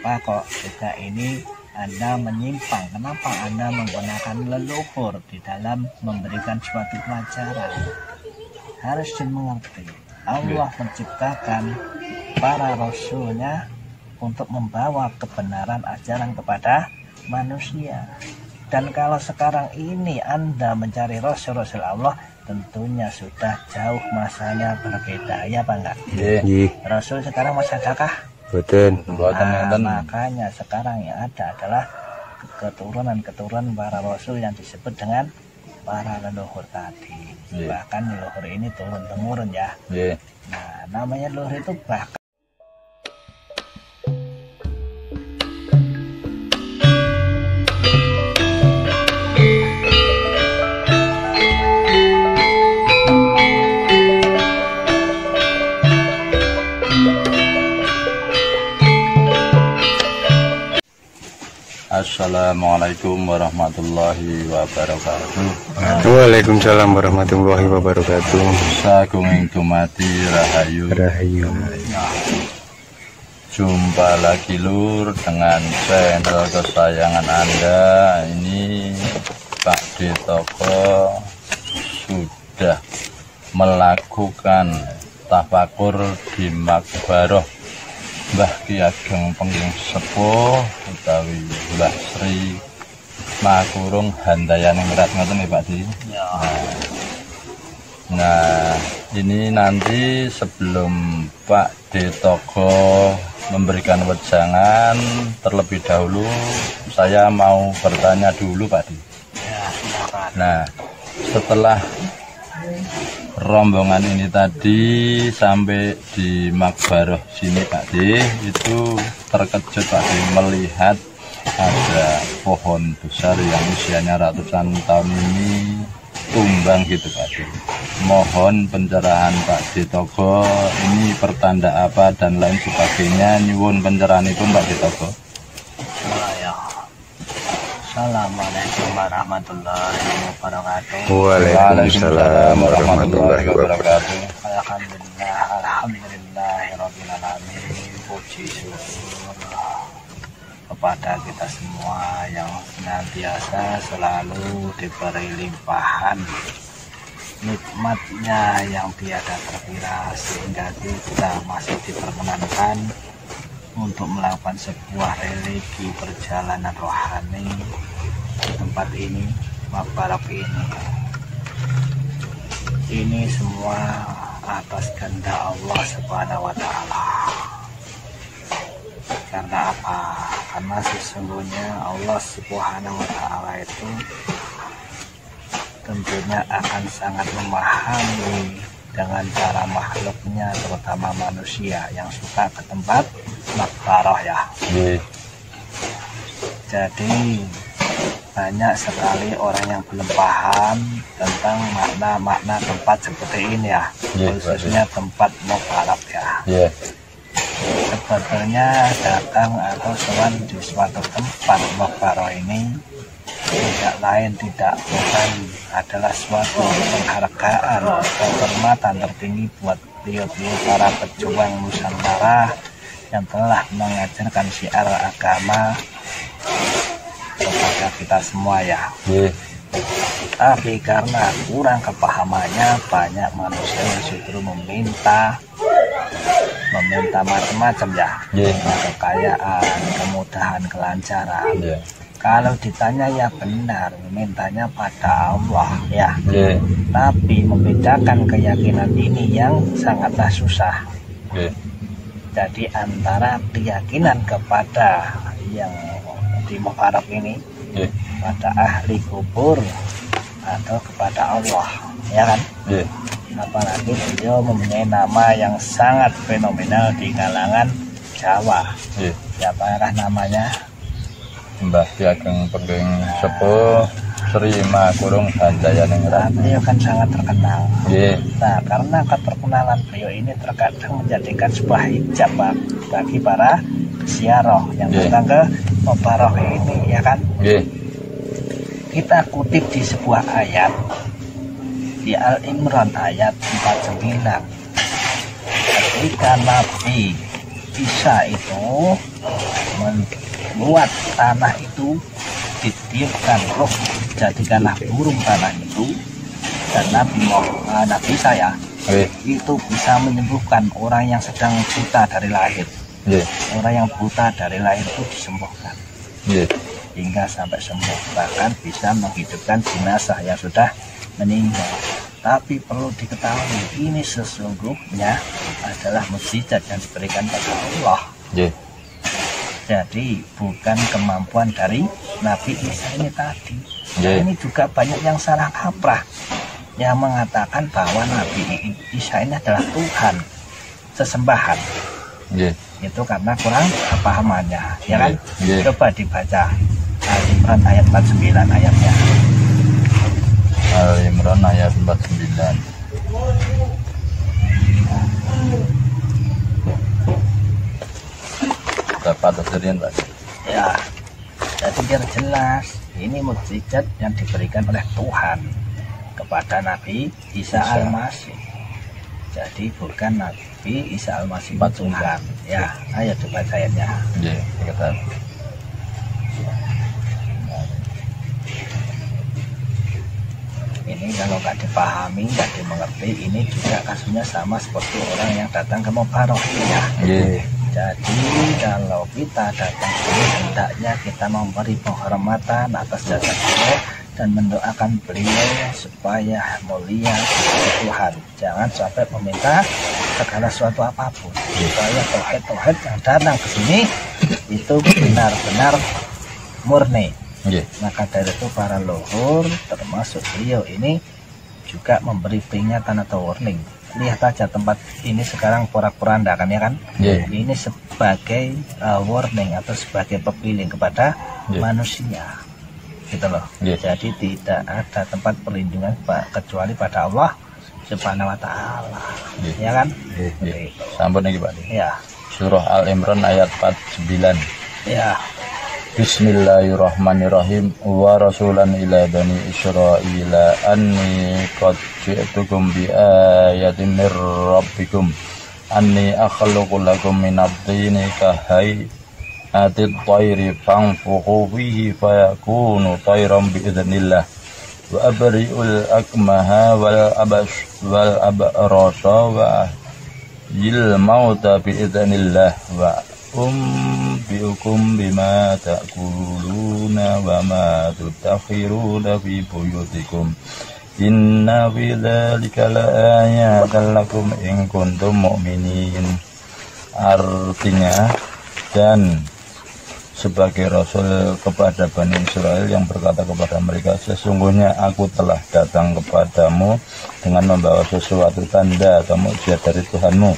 kenapa kok juga ini Anda menyimpang, kenapa Anda menggunakan leluhur di dalam memberikan suatu pelajaran. Harus dimengerti, Allah menciptakan para rasulnya untuk membawa kebenaran ajaran kepada manusia. Dan kalau sekarang ini Anda mencari rasul-rasul Allah, tentunya sudah jauh masanya berbeda, ya Pak enggak? Rasul sekarang masih adakah? Betul. Makanya sekarang yang ada adalah keturunan-keturunan para rasul yang disebut dengan para leluhur tadi. Bahkan leluhur ini turun-temurun ya. Nah, namanya leluhur itu bahkan Assalamualaikum warahmatullahi wabarakatuh. Waalaikumsalam warahmatullahi wabarakatuh. Sagung ing dumadi rahayu. Jumpa lagi lur dengan channel kesayangan Anda. Ini Pak D Toko sudah melakukan tafakur di Makbaroh Mbah Ki Ageng Pengging Sepuh utawi Mbah Sri Makurung Handayan Ngerat ngoten nih Pak Di. Nah, ini nanti sebelum Pak D Toko memberikan wejangan, terlebih dahulu saya mau bertanya dulu Pak Di. Nah, setelah rombongan ini tadi sampai di Makbaroh sini Pak D, itu terkejut Pak D melihat ada pohon besar yang usianya ratusan tahun ini tumbang gitu Pak D. Mohon pencerahan Pak D Toko, ini pertanda apa dan lain sebagainya, nyuwun pencerahan itu Pak D Toko. Assalamualaikum warahmatullahi wabarakatuh. Waalaikumsalam warahmatullahi wabarakatuh. Alhamdulillahirabbil alamin. Puji syukur kepada kita semua yang senantiasa selalu diberi limpahan nikmatnya yang tiada terkira, sehingga kita masih diperkenankan untuk melakukan sebuah religi perjalanan rohani di tempat ini, Makbaroh ini. Ini semua atas kehendak Allah Subhanahu wa Ta'ala. Karena apa? Karena sesungguhnya Allah Subhanahu wa Ta'ala itu tentunya akan sangat memahami dengan cara makhluknya, terutama manusia yang suka ke tempat Makbaroh ya. Jadi banyak sekali orang yang belum paham tentang makna-makna tempat seperti ini ya, khususnya tempat Makbaroh ya. Sebetulnya datang atau sowan di suatu tempat Makbaroh ini tidak lain bukan adalah suatu penghargaan atau hormatan tertinggi buat beliau-beliau para pejuang Nusantara yang telah mengajarkan syiar agama kepada kita semua ya. Tapi karena kurang kepahamannya, banyak manusia yang justru meminta macam-macam ya, kekayaan, kemudahan, kelancaran. Kalau ditanya ya benar, mintanya pada Allah ya. Tapi membedakan keyakinan ini yang sangatlah susah. Jadi antara keyakinan kepada yang di Makbaroh ini, pada ahli kubur atau kepada Allah, ya kan? Apalagi beliau mempunyai nama yang sangat fenomenal di kalangan Jawa. Siapakah namanya? Mbah Ki Ageng Pengging Sepuh Sri Makurung Handayan Ngerat. Beliau kan sangat terkenal. Nah, karena keterkenalan beliau ini terkadang menjadikan sebuah hijab bagi para ziarah yang datang ke Makbaroh ini, ya kan? Kita kutip di sebuah ayat di Al-Imran ayat 49. Ketika Nabi Isa itu membuat tanah itu ditiupkan roh, jadikanlah burung tanah itu. Dan Nabi saya itu bisa menyembuhkan orang yang sedang buta dari lahir. Orang yang buta dari lahir itu disembuhkan hingga sampai sembuh, bahkan bisa menghidupkan jenazah yang sudah meninggal. Tapi perlu diketahui, ini sesungguhnya adalah mukjizat yang diberikan pada Allah. Jadi bukan kemampuan dari Nabi Isa ini tadi. Ini juga banyak yang salah kaprah, yang mengatakan bahwa Nabi Isa ini adalah Tuhan, sesembahan. Itu karena kurang kepahamannya, ya kan? Coba dibaca Al-Imran ayat 49 ayatnya. Al-Imran ayat 49. Dapat tafsirin, Pak. Ya, jadi biar jelas, ini mukjizat yang diberikan oleh Tuhan kepada Nabi Isa Al-Masih. Jadi bukan Nabi Isa Al-Masih Tuhan. Ya, ayo coba ayatnya. Ini kalau nggak dipahami, nggak dimengerti, ini juga kasusnya sama seperti orang yang datang ke Mubarakiyah. Jadi kalau kita datang sini, hendaknya kita memberi penghormatan atas jasa beliau dan mendoakan beliau supaya mulia di Tuhan. Jangan sampai meminta segala sesuatu apapun. Supaya tauhid yang datang ke sini itu benar-benar murni. Maka dari itu para leluhur termasuk beliau ini juga memberi peringatan atau warning. Lihat aja tempat ini sekarang porak-poranda kan, ya kan? Ini sebagai warning atau sebagai pepiling kepada manusia, gitu loh. Jadi tidak ada tempat perlindungan kecuali pada Allah Subhanahu Wa Taala, ya kan? Sampun lagi, Pak. Ya. Surah Al-Imran ayat 49. Ya. Bismillahirrahmanirrahim. Wa rasulan ila bani Israila anni qad ji'tukum bi ayatin mir rabbikum anni akhluqu lakum minad tini ka hay'atid tayri fanfukhu fihi fayakunu tayran bi idznillah wa abri'ul akmaha wal abrasa wa yil mauta bi idznillah wa biukum bima ta'kuluna wa ma tutakhiruna fi buyutikum inna fi dzalika laayatan lakum in kuntum mu'minin. Artinya, dan sebagai rasul kepada Bani Israel yang berkata kepada mereka, sesungguhnya aku telah datang kepadamu dengan membawa sesuatu tanda atau mukjizat dari Tuhanmu,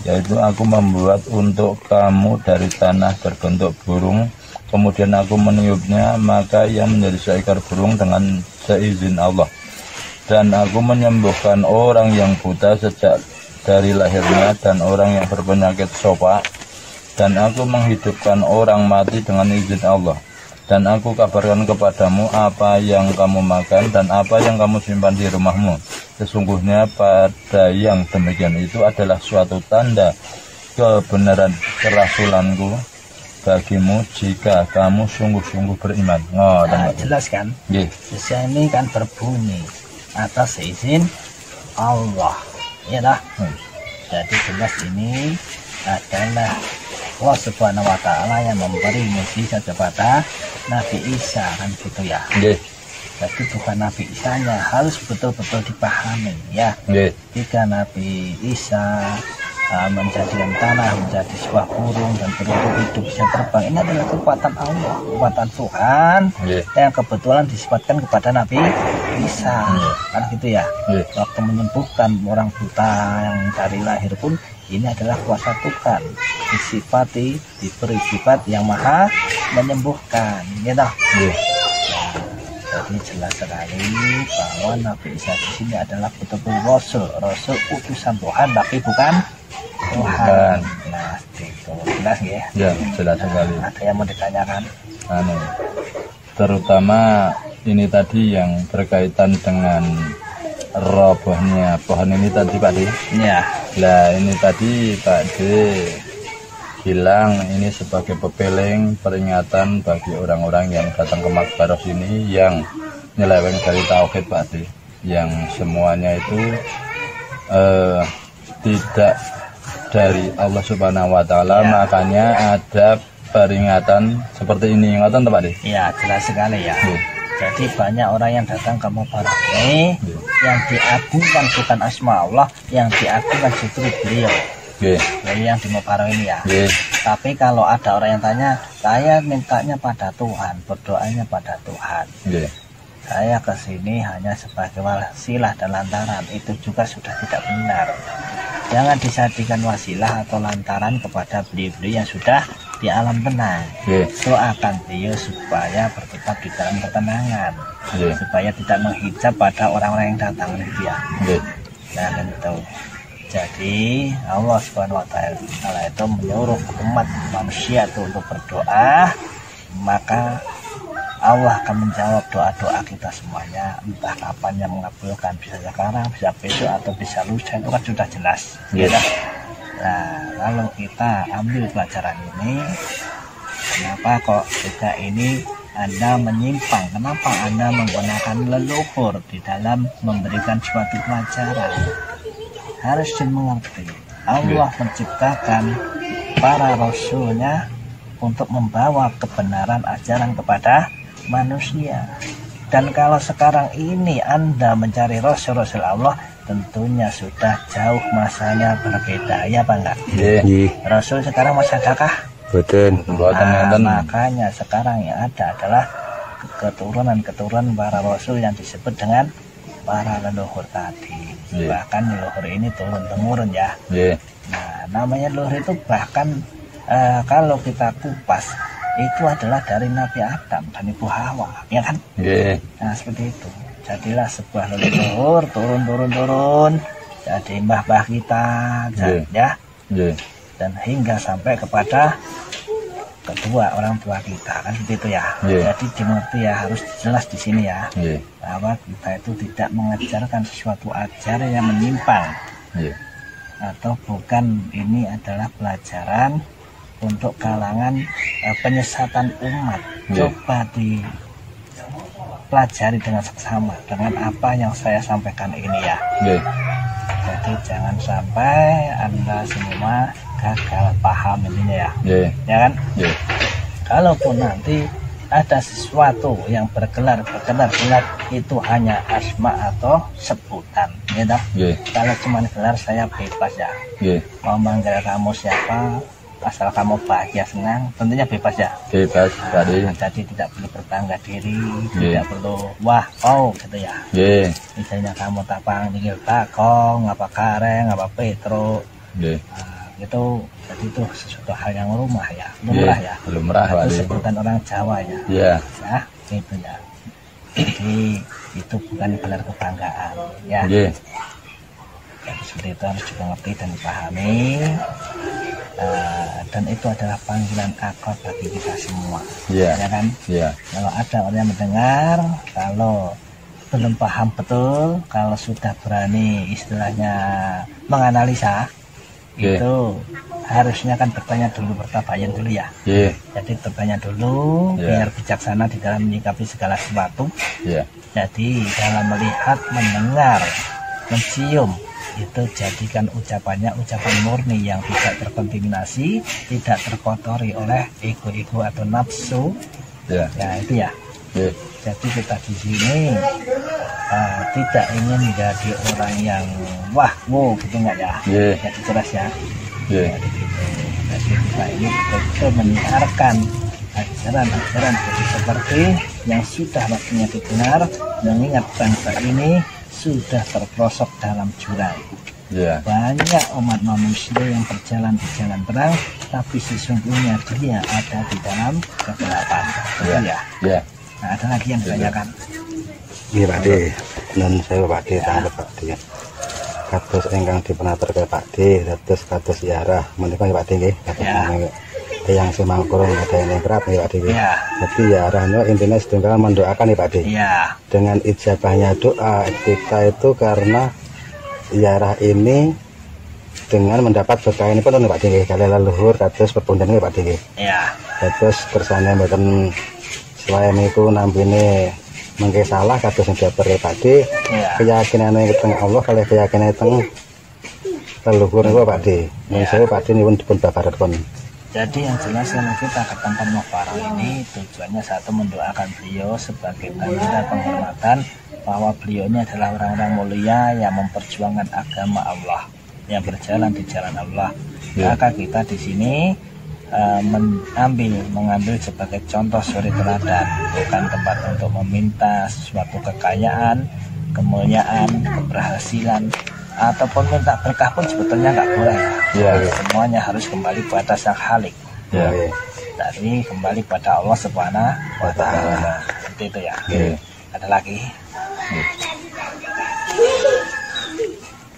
yaitu aku membuat untuk kamu dari tanah berbentuk burung, kemudian aku meniupnya, maka ia menjadi seekor burung dengan seizin Allah. Dan aku menyembuhkan orang yang buta sejak dari lahirnya dan orang yang berpenyakit sopak, dan aku menghidupkan orang mati dengan izin Allah. Dan aku kabarkan kepadamu apa yang kamu makan dan apa yang kamu simpan di rumahmu. Sesungguhnya pada yang demikian itu adalah suatu tanda kebenaran kerasulanku bagimu jika kamu sungguh-sungguh beriman. Jelas kan? Sesya ini kan berbunyi atas izin Allah, ya lah. Jadi jelas ini adalah Allah Subhanahu Wa Taala yang memberi mukjizat kepada Nabi Isa, kan gitu ya. Tapi bukan Nabi Isanya, harus betul-betul dipahami ya. Jika Nabi Isa menjadikan tanah menjadi sebuah burung dan burung hidup bisa terbang, ini adalah kekuatan Allah, kekuatan Tuhan yang kebetulan disifatkan kepada Nabi Isa, kan gitu ya. Waktu menyembuhkan orang buta yang dari lahir pun, ini adalah kuasa Tuhan, disifati, diberi sifat yang maha menyembuhkan, gitu. Jadi jelas sekali bahwa Nabi Isa di sini adalah betul-betul Rasul utusan Tuhan, tapi bukan Tuhan. Nah, itu jelas ya? Ya, jelas sekali. Ada yang mau ditanyakan? Terutama ini tadi yang berkaitan dengan robohnya pohon ini tadi, Pak De. Ya. Nah, ini tadi Pak De hilang. Ini sebagai pepeling peringatan bagi orang-orang yang datang ke Makbaroh sini yang nyeleweng dari tauhid Pak D, yang semuanya itu tidak dari Allah Subhanahu wa taala, makanya ada peringatan seperti ini. Ngoten Pak D? Ya, jelas sekali ya. Jadi banyak orang yang datang ke Makbaroh ini yang diagungkan bukan asma Allah, yang diagungkan justru beliau. Jadi yang di Makbaroh ini ya. Tapi kalau ada orang yang tanya, saya mintanya pada Tuhan, berdoanya pada Tuhan. Saya kesini hanya sebagai wasilah dan lantaran, itu juga sudah tidak benar. Jangan dijadikan wasilah atau lantaran kepada beliau-beliau yang sudah di alam tenang. Doakan beliau supaya bertetap di dalam ketenangan, supaya tidak menghijab pada orang-orang yang datang gitu ya. Nah gitu. Jadi Allah Subhanahu wa taala itu menyuruh umat manusia itu untuk berdoa, maka Allah akan menjawab doa-doa kita semuanya, entah kapan yang mengabulkan, bisa sekarang, bisa besok, atau bisa lusa, itu kan sudah jelas. Nah, kalau kita ambil pelajaran ini, kenapa kok kita ini Anda menyimpang? Kenapa Anda menggunakan leluhur di dalam memberikan suatu pelajaran? Harus dimengerti, Allah menciptakan para rasulnya untuk membawa kebenaran ajaran kepada manusia. Dan kalau sekarang ini Anda mencari rasul-rasul Allah, tentunya sudah jauh masanya berbeda, ya Pak enggak? Rasul sekarang masih adakah? Betul. Makanya sekarang yang ada adalah keturunan-keturunan para rasul yang disebut dengan para leluhur tadi. Bahkan leluhur ini turun-temurun ya. Nah, namanya leluhur itu bahkan kalau kita kupas, itu adalah dari Nabi Adam dan Ibu Hawa, ya kan? Nah, seperti itu. Jadilah sebuah leluhur turun. Jadi mbah-mbah kita, ya. Dan hingga sampai kepada kedua orang tua kita, kan seperti itu ya. Jadi dimengerti ya, harus jelas di sini ya, bahwa kita itu tidak mengajarkan sesuatu ajaran yang menyimpang, atau bukan. Ini adalah pelajaran untuk kalangan penyesatan umat. Coba dipelajari dengan seksama dengan apa yang saya sampaikan ini ya. Jadi jangan sampai Anda semua gagal paham intinya ya. Ya kan? Kalaupun nanti ada sesuatu yang bergelar itu hanya asma atau sebutan, ya dah. Kalau cuma gelar saya bebas ya. Mau manggil kamu siapa, asal kamu bahagia senang, tentunya bebas ya. Bebas. Jadi tidak perlu berbangga diri, tidak perlu wah gitu ya. Misalnya kamu tak panggil Bakong, apa Kareng, apa Petro, itu jadi itu sesuatu hal yang lumrah ya, lumrah itu sebutan orang Jawa ya. Nah, gitu ya. Jadi itu bukan gelar kebanggaan ya. Jadi seperti itu harus juga ngerti dan dipahami. Dan itu adalah panggilan akal bagi kita semua, ya kan? Kalau ada orang yang mendengar, kalau belum paham betul, kalau sudah berani istilahnya menganalisa, itu harusnya kan bertanya dulu, bertabayun dulu ya. Jadi bertanya dulu biar bijaksana di dalam menyikapi segala sesuatu. Jadi dalam melihat, mendengar, mencium, itu jadikan ucapannya ucapan murni yang tidak terkontaminasi, tidak terkotori oleh ego-ego atau nafsu. Ya itu ya. Jadi kita di sini tidak ingin menjadi orang yang wow gitu enggak ya. Jadi jelas ya. Jadi gitu. Jadi kita ini betul-betul menyiarkan ajaran-ajaran seperti yang sudah waktunya didengar, mengingat bangsa ini sudah terperosok dalam jurang. Banyak umat manusia yang berjalan di jalan terang, tapi sesungguhnya dia ada di dalam kegelapan. Nah, ada lagi yang ditanyakan. Iya Pak D, dan saya Pak D, tanggal Pak D. Kados engkang dipenatur ke Pak D, kados ziarah menika Pak D nggih. Yang semangkurung ada yang kerap ya Pak D. Jadi ziarahnya intinya setunggal mendoakan ya Pak D. Dengan ijabahnya doa kita itu karena ziarah ini dengan mendapat berkah ini pun Pak D kalian leluhur kados pepundhen Pak D. Ya. Kados kersane mboten selain itu nampine mengke salah kados yang diatur Pak D. Ya. Keyakinane teng Allah kali keyakinane teng leluhur niku Pak D. Ning saya Pak D nyuwun dipun babaraken. Jadi yang jelas kalau kita ke tempat Mughbarah ini tujuannya satu mendoakan beliau sebagai tanda penghormatan bahwa beliau ini adalah orang-orang mulia yang memperjuangkan agama Allah, yang berjalan di jalan Allah. Maka kita di sini mengambil sebagai contoh suri teladan, bukan tempat untuk meminta sesuatu kekayaan, kemuliaan, keberhasilan, ataupun minta berkah pun sebetulnya nggak boleh. Semuanya harus kembali pada Sang Khalik. Jadi kembali pada Allah Subhanahu wa Ta'ala. Seperti itu ya. Ada lagi?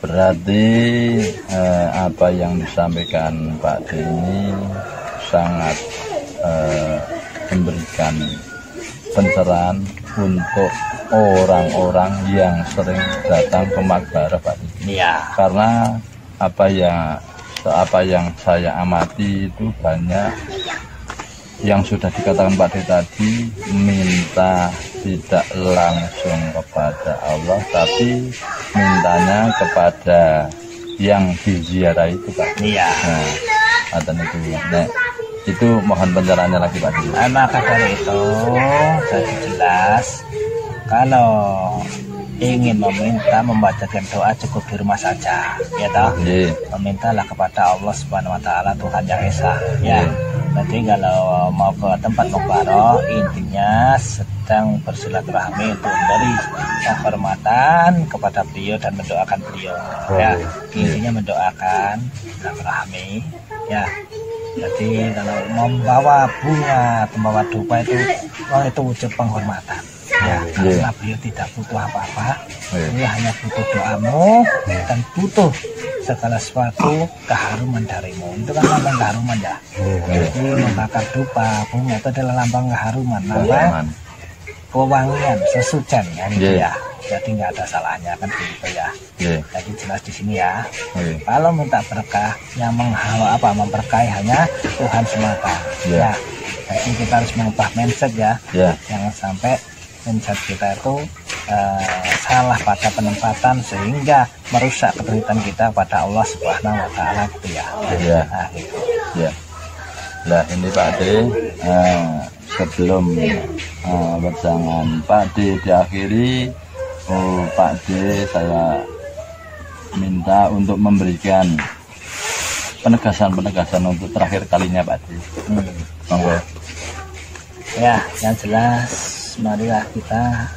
Berarti apa yang disampaikan Pak D ini sangat memberikan pencerahan untuk orang-orang yang sering datang ke Mughbarah Pak D. Iya. Karena apa yang saya amati itu banyak yang sudah dikatakan Pak D tadi, minta tidak langsung kepada Allah tapi mintanya kepada yang diziarahi itu Pak. Iya. Nah, itu mohon pencerahannya lagi Pak D. Maka dari itu jadi jelas kalau ingin membacakan doa cukup di rumah saja, ya toh. Memintalah kepada Allah Subhanahu wa Ta'ala, Tuhan yang Esa, ya. Jadi kalau mau ke tempat Mughbarah, intinya sedang bersilaturahmi untuk memberi kehormatan kepada beliau dan mendoakan beliau, ya. Intinya mendoakan silaturahmi, ya. Jadi kalau membawa bunga, membawa dupa itu wujud penghormatan. Ya, karena beliau tidak butuh apa-apa, beliau hanya butuh doamu dan butuh segala sesuatu keharuman darimu. Itu kan lambang keharuman ya. Jadi membakar dupa, bunga itu adalah lambang keharuman, lambang kewangian, sesucian kan ya. Jadi nggak ada salahnya kan begitu ya. Jadi jelas di sini ya. Kalau minta berkah, yang memberkahi hanya Tuhan semata. Ya. Jadi kita harus mengubah mindset ya. Jangan sampai mindset kita itu salah pada penempatan sehingga merusak keterikatan kita pada Allah Subhanahu wa Ta'ala gitu ya. Nah, gitu. Nah ini Pak D, sebelum wejangan Pak D diakhiri, Pak D saya minta untuk memberikan penegasan untuk terakhir kalinya Pak D. Monggo. Ya, yang jelas marilah kita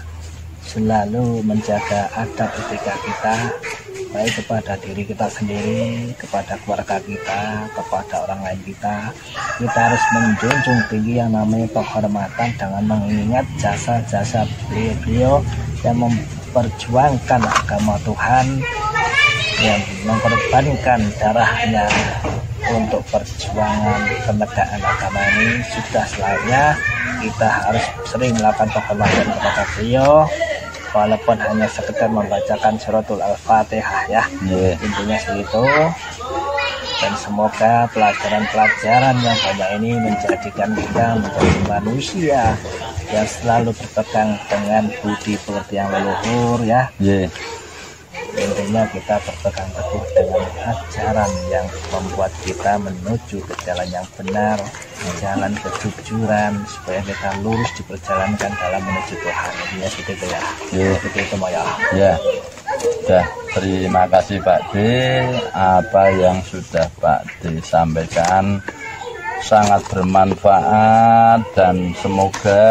selalu menjaga adab etika kita, baik kepada diri kita sendiri, kepada keluarga kita, kepada orang lain kita. Kita harus menjunjung tinggi yang namanya penghormatan dengan mengingat jasa-jasa beliau-beliau yang memperjuangkan agama Tuhan, yang mengorbankan darahnya untuk perjuangan kemerdekaan agama ini. Sudah selayaknya kita harus sering melakukan penghormatan kepada beliau, walaupun hanya sekedar membacakan suratul Al-Fatihah ya. Intinya segitu. Dan semoga pelajaran-pelajaran yang banyak ini menjadikan kita menjadi manusia yang selalu berpegang dengan budi pekerti yang leluhur ya. Intinya kita berpegang teguh dengan ajaran yang membuat kita menuju ke jalan yang benar, jalan kejujuran, supaya kita lurus diperjalankan dalam menuju Tuhan. Intinya seperti itu ya. Seperti itu ya. Sudah, terima kasih Pak D. Apa yang sudah Pak D sampaikan sangat bermanfaat, dan semoga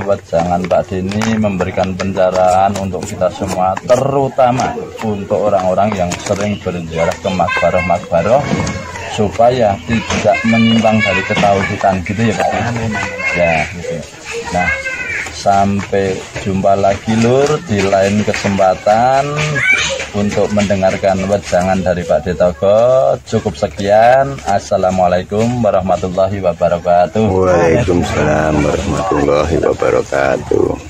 wejangan Pak D ini memberikan pencerahan untuk kita semua, terutama untuk orang-orang yang sering berziarah ke Mughbarah supaya tidak menyimpang dari ketauhidan gitu ya Pak. Ya gitu. Nah, sampai jumpa lagi Lur di lain kesempatan untuk mendengarkan wejangan dari Pak D Togo. Cukup sekian. Assalamualaikum warahmatullahi wabarakatuh. Waalaikumsalam warahmatullahi wabarakatuh.